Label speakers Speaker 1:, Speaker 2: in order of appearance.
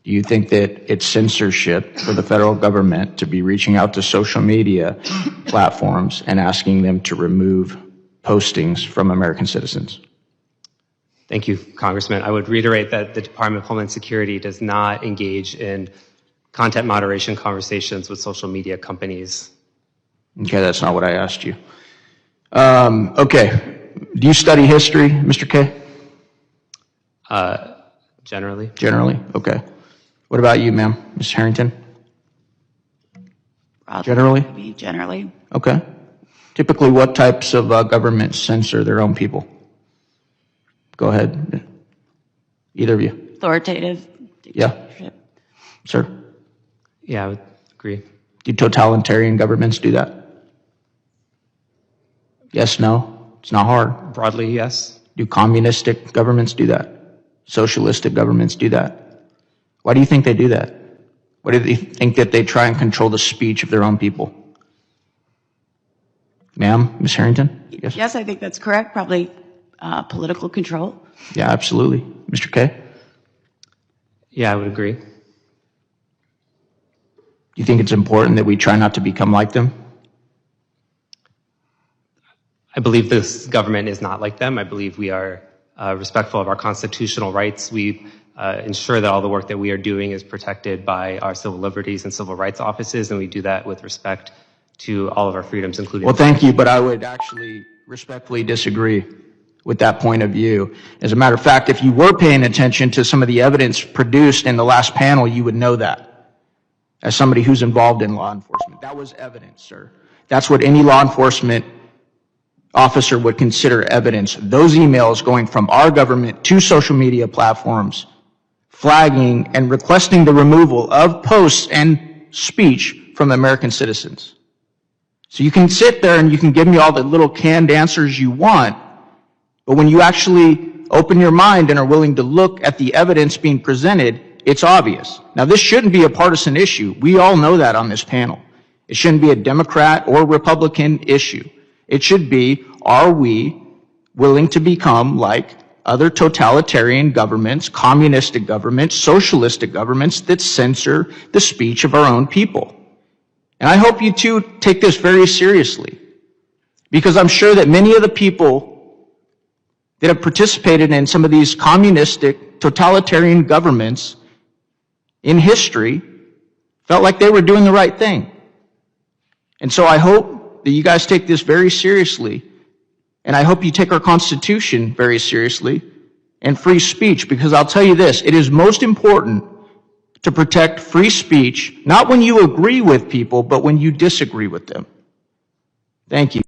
Speaker 1: Do you think that it's censorship for the federal government to be reaching out to social media platforms and asking them to remove postings from American citizens?
Speaker 2: Thank you, Congressman. I would reiterate that the Department of Homeland Security does not engage in content moderation conversations with social media companies.
Speaker 1: Okay, that's not what I asked you. Okay, do you study history, Mr. K?
Speaker 2: Generally.
Speaker 1: Generally, okay. What about you, ma'am, Ms. Harrington? Generally?
Speaker 3: Generally.
Speaker 1: Okay. Typically, what types of governments censor their own people? Go ahead. Either of you.
Speaker 3: Authoritative.
Speaker 1: Yeah. Sir?
Speaker 2: Yeah, I would agree.
Speaker 1: Do totalitarian governments do that? Yes, no? It's not hard.
Speaker 2: Broadly, yes.
Speaker 1: Do communistic governments do that? Socialistic governments do that? Why do you think they do that? Why do they think that they try and control the speech of their own people? Ma'am, Ms. Harrington?
Speaker 3: Yes, I think that's correct. Probably political control.
Speaker 1: Yeah, absolutely. Mr. K?
Speaker 2: Yeah, I would agree.
Speaker 1: Do you think it's important that we try not to become like them?
Speaker 2: I believe this government is not like them. I believe we are respectful of our constitutional rights. We ensure that all the work that we are doing is protected by our civil liberties and civil rights offices, and we do that with respect to all of our freedoms, including...
Speaker 1: Well, thank you, but I would actually respectfully disagree with that point of view. As a matter of fact, if you were paying attention to some of the evidence produced in the last panel, you would know that. As somebody who's involved in law enforcement, that was evidence, sir. That's what any law enforcement officer would consider evidence. Those emails going from our government to social media platforms, flagging and requesting the removal of posts and speech from American citizens. So you can sit there and you can give me all the little canned answers you want, but when you actually open your mind and are willing to look at the evidence being presented, it's obvious. Now, this shouldn't be a partisan issue. We all know that on this panel. It shouldn't be a Democrat or Republican issue. It should be, are we willing to become like other totalitarian governments, communistic governments, socialistic governments that censor the speech of our own people? And I hope you two take this very seriously, because I'm sure that many of the people that have participated in some of these communistic, totalitarian governments in history felt like they were doing the right thing. And so I hope that you guys take this very seriously, and I hope you take our Constitution very seriously and free speech, because I'll tell you this, it is most important to protect free speech, not when you agree with people, but when you disagree with them. Thank you.